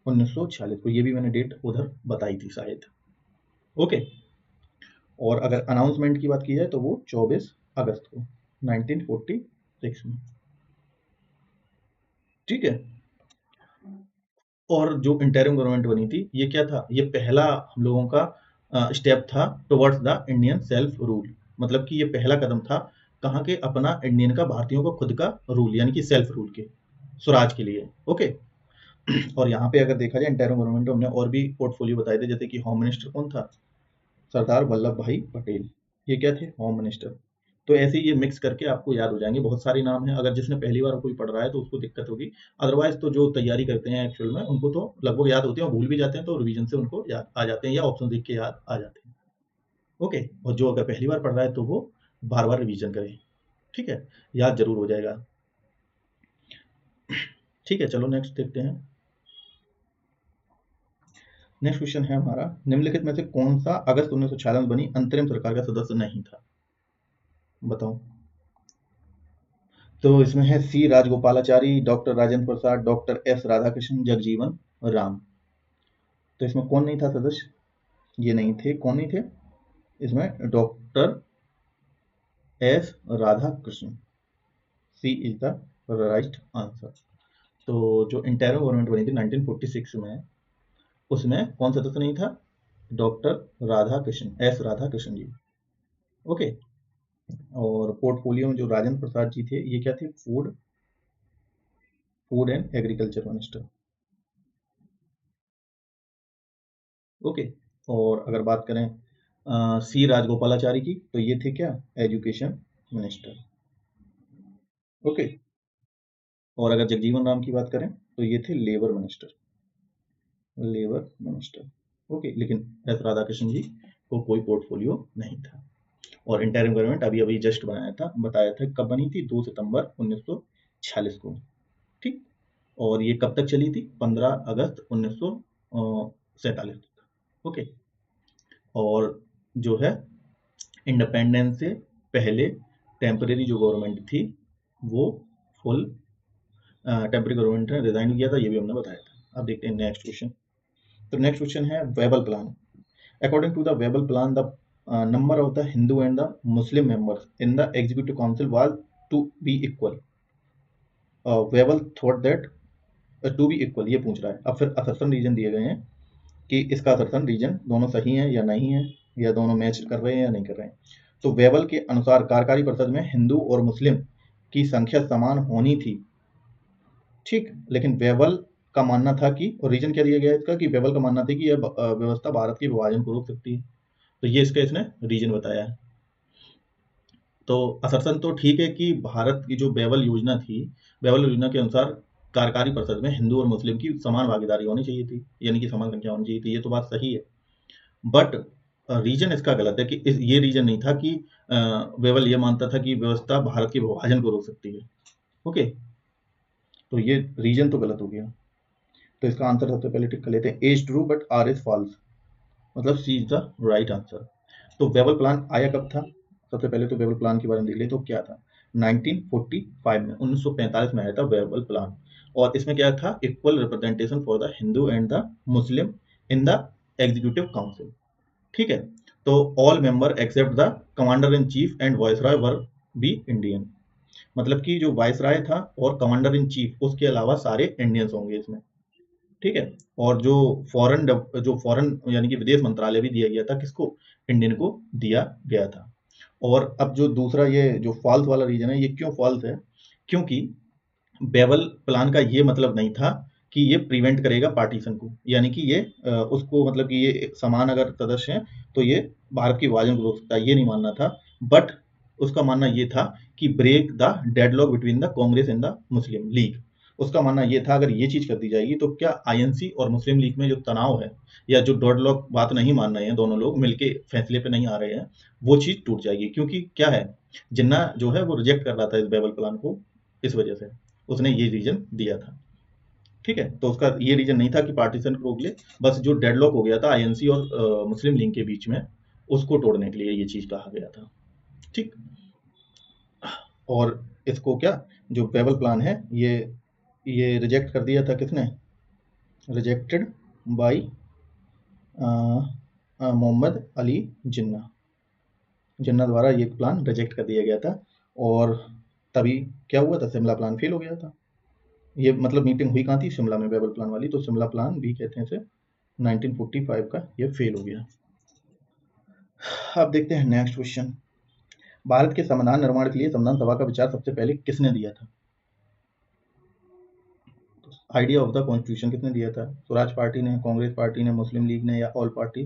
1946 को। ये भी मैंने डेट उधर बताई थी शायद। ओके, और अगर अनाउंसमेंट की बात की जाए तो वो 24 अगस्त को 1946 में। ठीक है, और जो इंटरिम गवर्नमेंट बनी थी ये क्या था? ये पहला हम लोगों का स्टेप था towards the Indian self rule. मतलब कि ये पहला कदम था कहाँ के? अपना इंडियन का, भारतीयों का खुद का रूल, यानी कि सेल्फ रूल के, स्वराज के लिए। ओके, और यहाँ पे अगर देखा जाए इंटरिम गवर्नमेंट में हमने और भी पोर्टफोलियो बताए थे, जैसे कि होम मिनिस्टर कौन था? सरदार वल्लभ भाई पटेल। ये क्या थे? Home minister. तो ऐसे ही ये मिक्स करके आपको याद हो जाएंगे, बहुत सारे नाम हैं। अगर जिसने पहली बार कोई पढ़ रहा है तो उसको दिक्कत होगी, अदरवाइज तो जो तैयारी करते हैं एक्चुअल में उनको तो लगभग याद होते हैं, और भूल भी जाते हैं तो रिवीजन से उनको याद आ जाते हैं, या ऑप्शन देख के याद आ जाते हैं। ओके, और जो अगर पहली बार पढ़ रहा है तो वो बार बार रिवीजन करे। ठीक है, याद जरूर हो जाएगा। ठीक है, चलो नेक्स्ट देखते हैं। नेक्स्ट क्वेश्चन है हमारा, निम्नलिखित में से कौन सा अगस्त 1946 में बनी अंतरिम सरकार का सदस्य नहीं था? बताओ। तो इसमें है सी राजगोपालाचारी, डॉक्टर राजेंद्र प्रसाद, डॉक्टर एस राधाकृष्ण, जगजीवन राम। तो इसमें कौन नहीं था सदस्य? ये नहीं थे। कौन नहीं थे इसमें? Doctor S Radhakrishna. C is the right answer. तो जो इंटरिम गवर्नमेंट बनी थी 1946 में, उसमें कौन सदस्य नहीं था? Doctor Radhakrishna, S Radhakrishna ji. Okay, और पोर्टफोलियो में जो राजेंद्र प्रसाद जी थे ये क्या थे? Food and agriculture minister. Okay, और अगर बात करें सी राजगोपालाचारी की, तो ये थे क्या? Education minister. ओके, और अगर जगजीवन राम की बात करें तो ये थे लेबर मिनिस्टर। ओके, लेकिन एस राधाकृष्ण जी को कोई पोर्टफोलियो नहीं था। और इंटरिम गवर्नमेंट अभी अभी जस्ट बताया था कब बनी थी, 2 सितंबर 1946 को। ठीक। और ये कब तक चली थी, 15 अगस्त 1947 तक। ओके। और जो है इंडिपेंडेंस से पहले टेम्परेरी जो गवर्नमेंट थी वो फुल टेम्परेरी गवर्नमेंट ने रिजाइन किया था, ये भी हमने बताया था। अब देखते हैं नेक्स्ट क्वेश्चन। तो नेक्स्ट क्वेश्चन है Wavell plan. According to the Wavell plan the number of the Hindu and the Muslim members in the executive council was to be equal. Weber thought that to be equal, ये पूछ रहा है। अब फिर assertion reason दिए गए हैं कि इसका असर्शन रीजन दोनों सही है या नहीं है, या दोनों मैच कर रहे हैं या नहीं कर रहे हैं। तो वेबल के अनुसार कार्यकारी परिषद में हिंदू और मुस्लिम की संख्या समान होनी थी। ठीक। लेकिन वेबल का मानना था कि, और रीजन क्या दिया गया इसका, कि वेबल का मानना था कि यह व्यवस्था भारत के विभाजन को रोक सकती है। तो ये इसका इसने रीजन बताया है। तो असर्शन तो ठीक है कि भारत की जो बेवल योजना थी, बेवल योजना के अनुसार कार्यकारी परिषद में हिंदू और मुस्लिम की समान भागीदारी होनी चाहिए थी, यानी कि समान संख्या होनी चाहिए थी, ये तो बात सही है। बट रीजन इसका गलत है कि ये रीजन नहीं था कि बेवल ये मानता था कि व्यवस्था भारत के विभाजन को रोक सकती है। ओके। तो ये रीजन तो गलत हो गया। तो इसका आंसर सबसे पहले टिक कर लेते हैं, A is true but R is false, मतलब C is the right answer. तो वेबल प्लान आया कब था? सबसे पहले तो वेबल प्लान के बारे में देख ले तो क्या था, 1945 में, 1945 में आया था वेबल प्लान। और इसमें क्या था, equal representation for the Hindu and the Muslim in the executive council. ठीक है। तो all member except the commander in chief and viceroy were be Indian, मतलब कि जो वायसराय था और कमांडर इन चीफ उसके अलावा सारे इंडियंस होंगे इसमें। ठीक है। और जो फॉरेन यानी कि विदेश मंत्रालय भी दिया गया था किसको, इंडियन को दिया गया था। और अब जो दूसरा ये जो फॉल्स वाला रीजन है, ये क्यों फॉल्स है, क्योंकि बेवल प्लान का ये मतलब नहीं था कि ये प्रिवेंट करेगा पार्टीशन को, यानी कि ये उसको मतलब कि ये समान अगर सदस्य हैं तो ये भारत की विभाजन को रोक सकता है, ये नहीं मानना था। बट उसका मानना ये था कि break the deadlock between the Congress and the Muslim League. उसका मानना ये था अगर ये चीज कर दी जाएगी तो क्या आईएनसी और मुस्लिम लीग में जो तनाव है, या जो डेडलॉक बात नहीं मान रहे हैं, दोनों लोग मिलके फैसले पे नहीं आ रहे हैं, वो चीज टूट जाएगी। क्योंकि क्या है, जिन्ना जो है वो रिजेक्ट कर रहा था इस बेबल प्लान को, इस वजह से उसने ये रीजन दिया था। ठीक है। तो उसका ये रीजन नहीं था कि पार्टीशन को रोक ले, बस जो डेडलॉक हो गया था आईएनसी और मुस्लिम लीग के बीच में, उसको तोड़ने के लिए ये चीज कहा गया था। ठीक। और इसको क्या, जो बेबल प्लान है ये रिजेक्ट कर दिया था किसने, रिजेक्टेड बाय मोहम्मद अली जिन्ना, जिन्ना द्वारा ये प्लान रिजेक्ट कर दिया गया था। और तभी क्या हुआ था, शिमला प्लान फेल हो गया था। ये मतलब मीटिंग हुई कहाँ थी, शिमला में, बेबल प्लान वाली। तो शिमला प्लान भी कहते हैं इसे, 1945 का ये फेल हो गया। अब देखते हैं नेक्स्ट क्वेश्चन। भारत के संविधान निर्माण के लिए संविधान सभा का विचार सबसे पहले किसने दिया था? आइडिया ऑफ द कॉन्स्टिट्यूशन किसने दिया था? स्वराज पार्टी ने, कांग्रेस पार्टी ने, मुस्लिम लीग ने, या ऑल पार्टी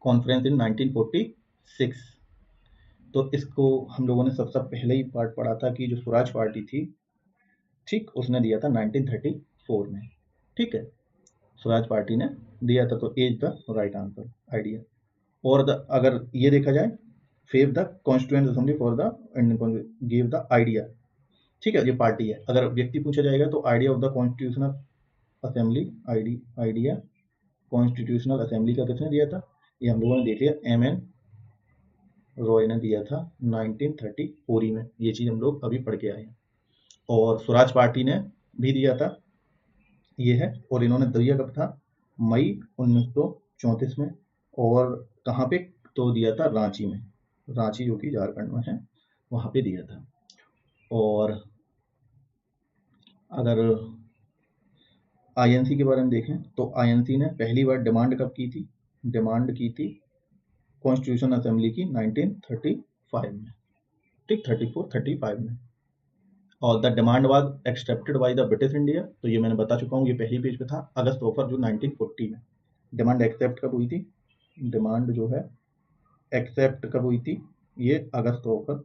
कॉन्फ्रेंस इन 1946? तो इसको हम लोगों ने सबसे पहले ही पार्ट पढ़ा था कि जो स्वराज पार्टी थी, ठीक, उसने दिया था 1934 में। ठीक है। स्वराज पार्टी ने दिया था, तो A is the right answer, idea. और अगर ये देखा जाए, फेव the constituent assembly for the Indian, give the idea. ठीक है, ये पार्टी है। अगर व्यक्ति पूछा जाएगा तो idea of the constitutional assembly, idea constitutional assembly का किसने दिया था? ये हम लोगों ने देख लिया, एम.एन. रॉय ने दिया था 1934 में। ये चीज हम लोग अभी पढ़ के आए हैं। और स्वराज पार्टी ने भी दिया था, ये है। और इन्होंने दिया कब था, मई 1934 में। और कहाँ पे, तो दिया था रांची में, रांची जो कि झारखंड में है, वहां पे दिया था। और अगर आईएनसी के बारे में देखें तो आईएनसी ने पहली बार डिमांड कब की थी, डिमांड की थी कॉन्स्टिट्यूशन असेंबली की 1935 में। ठीक, 35 में। और the demand was accepted by the British India, तो ये मैंने बता चुका हूँ, ये पहली पेज पे था, अगस्त ऑफर जो 1940 में। डिमांड एक्सेप्ट कब हुई थी, डिमांड जो है एक्सेप्ट कब हुई थी, ये अगस्त ऑफर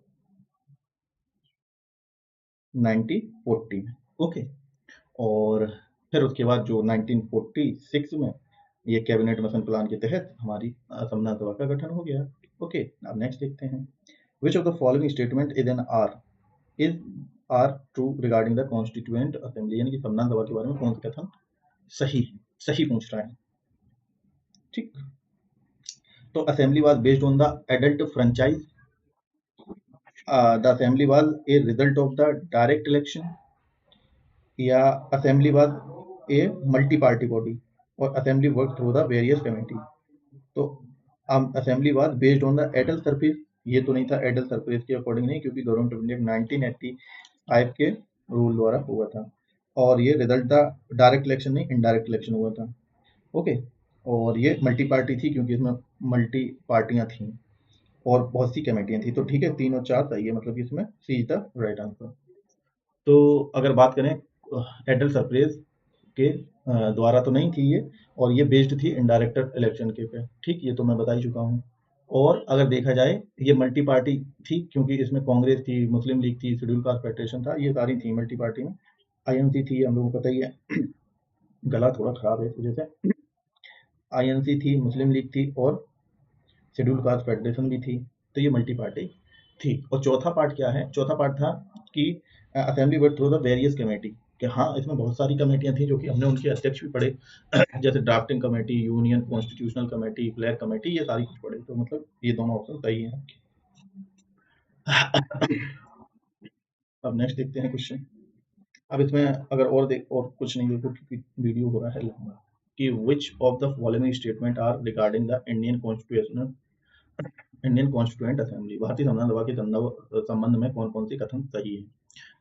1940 में। ओके। और फिर उसके बाद जो 1946 में ये कैबिनेट मिशन प्लान के तहत हमारी संविधान सभा का गठन हो गया। ओके। अब नेक्स्ट देखते हैं। Which of the following statement is an are is are true regarding the constituent assembly, यानी कि संविधान सभा के बारे में कौन सा कथन सही है, सही पूछ रहा है। ठीक, तो assembly was based on the adult franchise, the assembly was a result of the direct election, या assembly was a multi party body, और assembly work through the various committee. तो assembly was based on the adult surface, ये तो नहीं था adult surface के according नहीं, क्योंकि गवर्नमेंट ऑफ इंडिया 1985 के रूल द्वारा हुआ था, और ये रिजल्ट था डायरेक्ट इलेक्शन नहीं, इनडायरेक्ट इलेक्शन हुआ था। ओके, और ये मल्टी पार्टी थी क्योंकि इसमें मल्टी पार्टियां थी और बहुत सी कमेटियां थी। तो ठीक है, 3 और 4 सही है, मतलब कि इसमें सी इज द राइट आंसर। तो अगर बात करें एडल्ट सरप्रेज के द्वारा तो नहीं थी ये, और ये बेस्ड थी इनडायरेक्ट इलेक्शन के पे। ठीक, ये तो मैं बता ही चुका हूँ। और अगर देखा जाए ये मल्टी पार्टी थी क्योंकि इसमें कांग्रेस थी, मुस्लिम लीग थी, शेड्यूल कास्ट फेडरेशन था, ये सारी थी मल्टी पार्टी में। आईएनसी थी, हम लोगों को पता ही है। गला थोड़ा खराब है इस वजह से। आईएनसी थी, मुस्लिम लीग थी, और शेड्यूल कास्ट फेडरेशन भी थी। तो ये मल्टी पार्टी थी। और चौथा पार्ट क्या है, चौथा पार्ट था कि assembly work through the various committee, कि हाँ इसमें बहुत सारी कमेटियां थी जो कि हमने उनके अध्यक्ष भी पढ़े, जैसे drafting committee, union constitutional committee, flag committee, ये सारी कुछ पढ़े। तो मतलब ये दोनों ऑप्शन सही हैं। अब नेक्स्ट देखते हैं क्वेश्चन। अब इसमें अगर और देख और कुछ नहीं देखो क्योंकि वीडियो हो रहा है लंबा, कि which of the following statement are regarding the Indian constituent assembly, भारतीय संविधान सभा के संबंध में कौन कौन सी कथन सही है।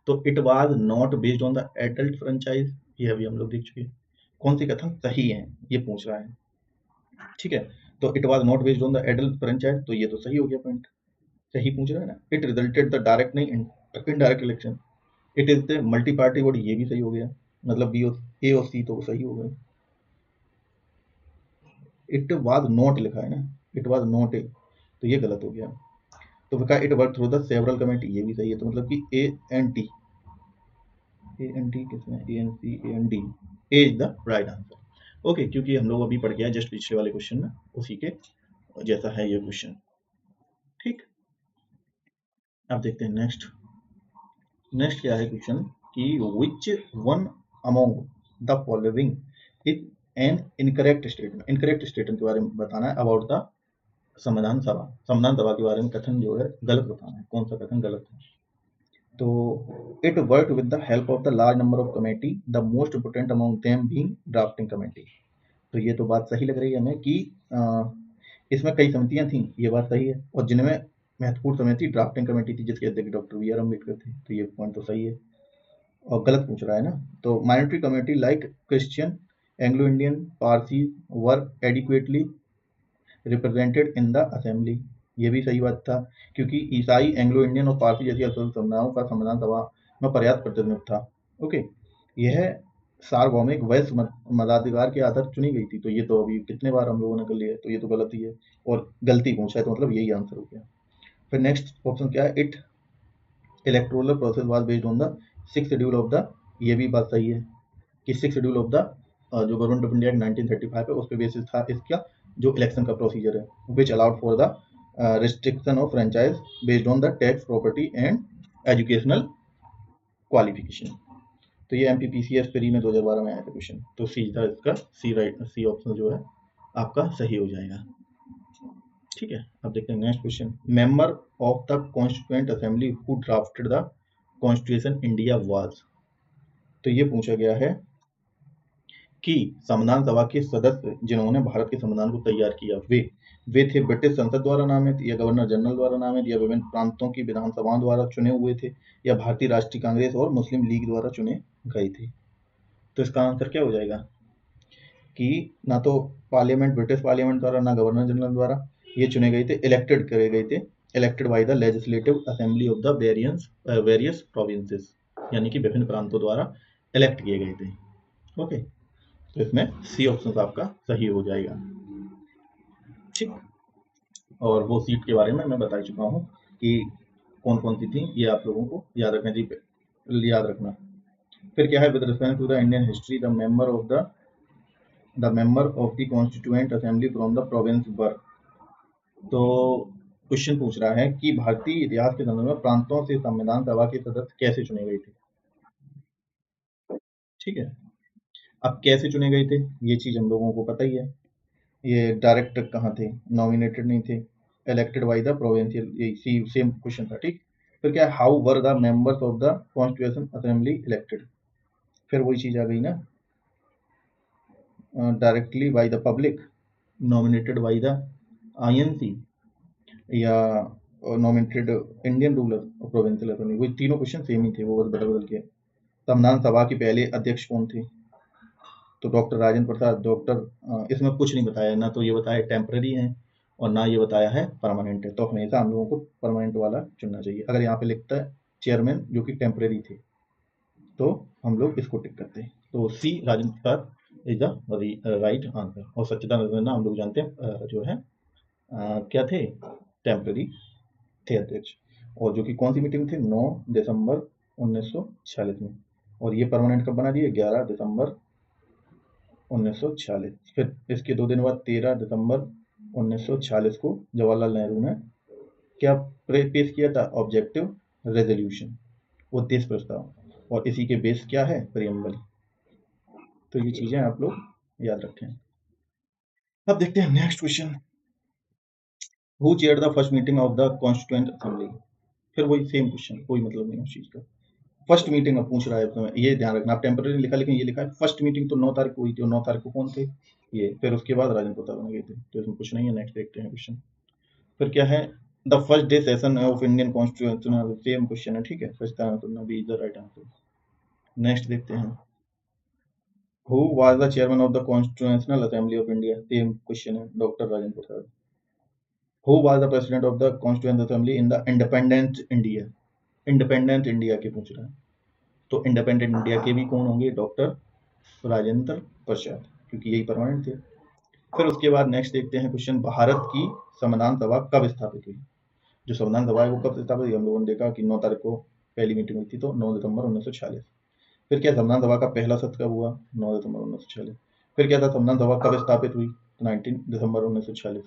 तो it was not based on the adult franchise, ये अभी हम लोग देख चुके हैं। कौन सी कथन सही है ये पूछ रहा है। ठीक है, तो it was not based on the adult franchise, तो ये तो सही हो गया पॉइंट, सही पूछ रहा है ना। इट रिजल्टेड द डायरेक्ट नहीं indirect election, it is the multi party body, ये भी सही हो गया, मतलब बी और ए और सी तो सही हो गए। इट वाज नॉट लिखा है ना, इट वाज नॉट ए, तो ये गलत हो गया। तो कहा it work through the several committee, ये भी सही है। तो मतलब कि ए एन टी किसमें, A and C A and D, A is the right answer. Okay, क्योंकि हम लोग अभी पढ़ गया जस्ट पिछले वाले क्वेश्चन में, उसी के जैसा है ये क्वेश्चन। ठीक, अब देखते हैं नेक्स्ट। नेक्स्ट क्या है क्वेश्चन, कि which one among the following is an incorrect statement, incorrect statement के बारे में बताना है अबाउट द संविधान सभा, संविधान सभा के बारे में कथन जो है गलत बताना है, कौन सा कथन गलत है। तो it work with the help of the large number of committee, the most important among them being drafting committee. तो ये तो बात सही लग रही है हमें कि इसमें कई समितियां थी, ये बात सही है, और जिनमें महत्वपूर्ण समिति ड्राफ्टिंग कमेटी थी जिसके अध्यक्ष डॉक्टर बी आर अम्बेडकर थे। तो ये पॉइंट तो सही है, और गलत पूछ रहा है ना। तो minority committee like Christian, Anglo Indian, Parsi were adequately represented in the assembly, ये भी सही बात था, क्योंकि ईसाई, एंग्लो इंडियन और पारसी जैसी अल्पसंख्यक समुदायों का संविधान सभा में पर्याप्त प्रतिनिधित्व था। ओके, यह सार्वभौमिक वैश्य मताधिकार के आधार चुनी गई थी। तो ये तो अभी कितने बार हम लोगों ने कर लिया है, तो ये तो गलत ही है, और गलती पूछा है तो मतलब यही आंसर हो गया। फिर नेक्स्ट ऑप्शन क्या है, it electoral process was based on the 6th schedule of the, ये भी बात सही है कि 6th शेड्यूल ऑफ द जो गवर्नमेंट ऑफ इंडिया 1935 है उस पर बेसिस था इसका जो इलेक्शन का प्रोसीजर है, which allowed for the restriction of franchise based on the tax, property and educational qualification. तो ये एमपीपीसीएस प्री में 2012 में आया था क्वेश्चन। तो सीधा इसका सी राइट, सी ऑप्शन जो है आपका सही हो जाएगा। ठीक है, अब देखते हैं next question. Member of the constituent assembly who drafted the constitution India was, तो ये पूछा गया है कि संविधान सभा के सदस्य जिन्होंने भारत के संविधान को तैयार किया वे थे ब्रिटिश संसद द्वारा नामित, या गवर्नर जनरल द्वारा नामित, या विभिन्न प्रांतों की विधानसभाओं द्वारा चुने हुए थे, या भारतीय राष्ट्रीय कांग्रेस और मुस्लिम लीग द्वारा चुने गए थे। तो इसका आंसर क्या हो जाएगा कि ना तो पार्लियामेंट, ब्रिटिश पार्लियामेंट द्वारा, ना गवर्नर जनरल द्वारा, ये चुने गए थे, इलेक्टेड करे गए थे, elected by the legislative assembly of the various provinces, यानी कि विभिन्न प्रांतों द्वारा इलेक्ट किए गए थे। ओके, तो इसमें सी ऑप्शन आपका सही हो जाएगा। ठीक, और वो सीट के बारे में मैं बता चुका हूँ कि कौन कौन सी थी, ये आप लोगों को याद रखना जी, याद रखना। फिर क्या है, with respect to the Indian history, the member of the constituent assembly from the province were, तो क्वेश्चन पूछ रहा है कि भारतीय इतिहास के संदर्भ में प्रांतों से संविधान सभा के सदस्य कैसे चुने गए थे। ठीक है, अब कैसे चुने गए थे ये चीज हम लोगों को पता ही है। ये डायरेक्ट कहाँ थे, नॉमिनेटेड नहीं थे, इलेक्टेड बाय द प्रोविंशियल, ये सेम क्वेश्चन था। ठीक, फिर क्या, how were the members of the constitution assembly elected, फिर वही चीज आ गई ना, directly by the public, nominated by the INC, या नॉमिनेटेड इंडियन रूलर और प्रोविंशियल असेंबली। वही तीनों क्वेश्चन सेम ही थे, वो बस बदल बदल के। संविधान सभा के पहले अध्यक्ष कौन थे, तो डॉक्टर राजेंद्र प्रसाद। इसमें कुछ नहीं बताया, ना तो ये बताया टेम्पररी है और ना ये बताया है परमानेंट है, तो हमेशा हम लोगों को परमानेंट वाला चुनना चाहिए। अगर यहाँ पे लिखता है चेयरमैन जो कि टेम्पररी थे, तो हम लोग इसको टिक करते हैं। तो सी, Rajendra Prasad is the right answer. और सच्चिदानंद नंदा हम लोग जानते हैं जो है क्या थे, टेम्पररी थे अध्यक्ष। और जो कि कौन सी मीटिंग थे, 9 दिसंबर 1946 में। और ये परमानेंट कब बना दिए, 11 दिसंबर 1946। फिर इसके 2 दिन बाद 13 दिसंबर 1946 को जवाहरलाल नेहरू ने क्या पेश किया था, ऑब्जेक्टिव रेजोल्यूशन, उद्देश्य प्रस्ताव। और इसी के बेस क्या है, प्रियम्बल। तो ये चीजें आप लोग याद रखें। अब देखते हैं next question, who chaired the first meeting of the constituent assembly. फिर वही सेम क्वेश्चन, कोई मतलब नहीं उस चीज का। फर्स्ट मीटिंग अब पूछ रहा है, तो ये ध्यान रखना, आप टेम्पररी लिखा लेकिन ये लिखा है फर्स्ट मीटिंग, तो 9 तारीख को हुई थी। और 9 तारीख को कौन थे, ये। फिर उसके बाद राजेंद्र प्रताप बन गए थे, तो इसमें कुछ नहीं है। नेक्स्ट देखते हैं क्वेश्चन। फिर क्या है, the first day session of Indian constitution, same question है। ठीक है, Sachchidanand B is the right answer. Next देखते हैं, who was the chairman of the constitutional assembly of India, same question है, doctor Rajendra Prasad. Who was the president of the constitutional assembly in the independent India, independent India के पूछ रहा है। तो independent India के भी कौन होंगे, डॉक्टर राजेंद्र प्रसाद, क्योंकि यही परमानेंट थे। फिर उसके बाद नेक्स्ट देखते हैं क्वेश्चन, भारत की संविधान सभा कब स्थापित हुई। जो संविधान सभा है वो कब स्थापित हुई, हम लोगों ने देखा कि 9 तारीख को पहली मीटिंग हुई थी, तो 9 दिसंबर 1946। फिर क्या, संविधान सभा का पहला सत्र कब हुआ, 9 दिसंबर 1946। फिर क्या था, संविधान सभा कब स्थापित हुई, 19 दिसंबर 1946।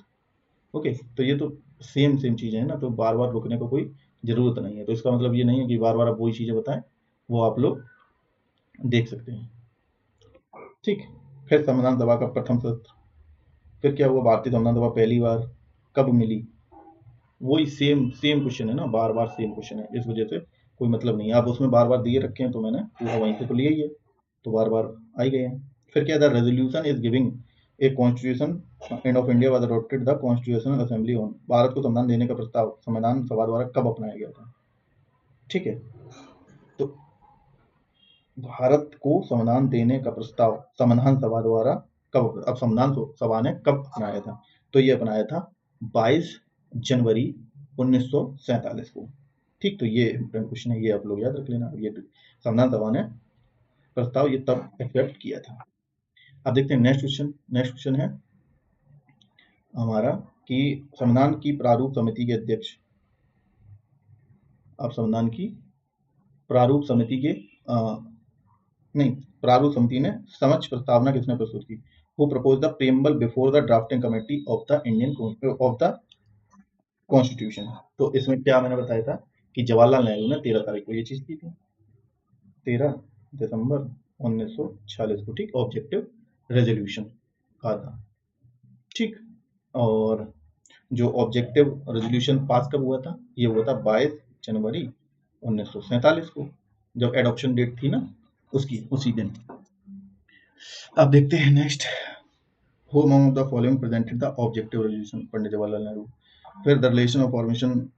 ओके, तो ये तो सेम सेम चीजें हैं ना, तो बार बार रुकने को कोई जरूरत नहीं है। तो इसका मतलब ये नहीं है कि बार बार आप वही चीजें बताएं, वो आप लोग देख सकते हैं। ठीक, फिर संविधान सभा का प्रथम सत्र, फिर क्या हुआ, भारतीय संविधान सभा पहली बार कब मिली। वही सेम सेम क्वेश्चन है ना, बार बार सेम क्वेश्चन है, इस वजह से कोई मतलब नहीं है। आप उसमें बार बार दिए रखे हैं, तो मैंने पूरा वहीं से तो लिया ही है, तो बार बार आ ही गए हैं। फिर क्या था, resolution is giving a constitution end of India was adopted the constitutional assembly on, Bharat को संविधान देने का प्रस्ताव संविधान सभा द्वारा कब अपनाया गया था। ठीक है, तो भारत को संविधान देने का प्रस्ताव संविधान सभा द्वारा कब, अब संविधान सभा ने कब अपनाया था, तो ये अपनाया था 22 जनवरी 1947 को। ठीक, तो ये इम्पोर्टेंट क्वेश्चन है, ये आप लोग याद रख लेना। ये संविधान सभा ने प्रस्ताव ये तब एक्सेप्ट किया था। अब देखते हैं नेक्स्ट क्वेश्चन। नेक्स्ट क्वेश्चन है हमारा कि संविधान की प्रारूप समिति के अध्यक्ष, अब संविधान की प्रारूप समिति के नहीं, प्रारूप समिति ने समक्ष प्रस्तावना किसने प्रस्तुत की, who propose the preamble before the drafting committee of the Indian of the constitution. तो इसमें क्या मैंने बताया था कि जवाहरलाल नेहरू ने 13 तारीख को ये चीज की थी, 13 दिसंबर 1946 को। ठीक, ऑब्जेक्टिव रेजोल्यूशन कहा था। ठीक, और जो ऑब्जेक्टिव रेजोल्यूशन पास कब हुआ था, ये हुआ था 22 जनवरी 1947 को, जब एडॉप्शन डेट थी ना उसकी, उसी दिन। अब देखते हैं next, who among of the following presented the objective resolution, Pandit Jawaharlal Nehru. फिर the relation of formation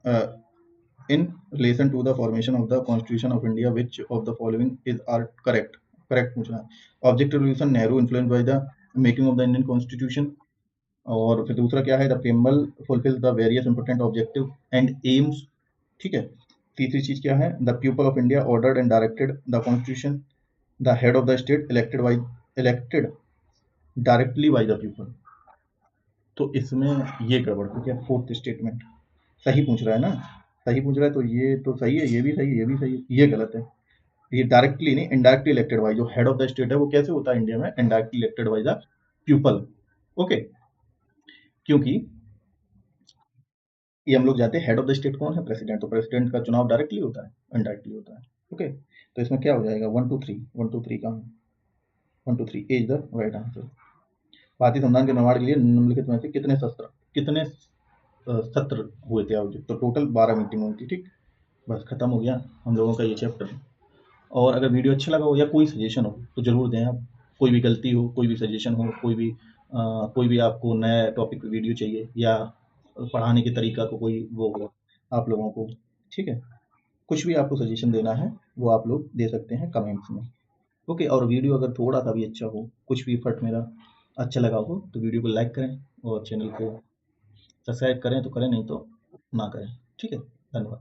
in relation to the formation of the constitution of India, which of the following is are correct, पूछना है। Objective resolution, Nehru influenced by the making of the Indian constitution. और फिर दूसरा क्या है, the preamble fulfils the various important objective and AIIMS. ठीक है, तीसरी चीज क्या है, the people of India ordered and directed the constitution, the head of the state elected directly by the people. तो इसमें ये गड़बड़, क्योंकि फोर्थ स्टेटमेंट सही पूछ रहा है ना, सही पूछ रहा है, तो ये तो सही है, ये भी सही है, ये भी सही है, ये गलत है। ये डायरेक्टली नहीं, इनडायरेक्टली इलेक्टेड बाय, जो हेड ऑफ द स्टेट है वो कैसे होता है इंडिया में, indirectly elected by the people. Okay, क्योंकि ये हम लोग जानते हैं। हेड ऑफ द स्टेट कौन है? प्रेसिडेंट। तो प्रेसिडेंट का चुनाव डायरेक्टली होता है, इनडायरेक्टली होता है। ओके, तो इसमें क्या हो जाएगा? 1 2 3, 1 2 3 कहाँ? 1 2 3 इज द राइट आंसर। भारतीय संविधान के निर्माण के लिए निम्नलिखित में से कितने सत्र हुए थे आयोजित? तो टोटल 12 मीटिंग हुई थी। ठीक, बस खत्म हो गया हम लोगों का ये चैप्टर। और अगर वीडियो अच्छा लगा हो या कोई सजेशन हो तो ज़रूर दें आप। कोई भी गलती हो, कोई भी सजेशन हो, कोई भी आपको नया टॉपिक पे वीडियो चाहिए, या पढ़ाने के तरीका को कोई वो हो आप लोगों को, ठीक है? कुछ भी आपको सजेशन देना है वो आप लोग दे सकते हैं कमेंट्स में। ओके, और वीडियो अगर थोड़ा-सा भी अच्छा हो, कुछ भी एफर्ट मेरा अच्छा लगा हो तो वीडियो को लाइक करें और चैनल को सब्सक्राइब करें तो करें, नहीं तो ना करें। ठीक है? धन्यवाद।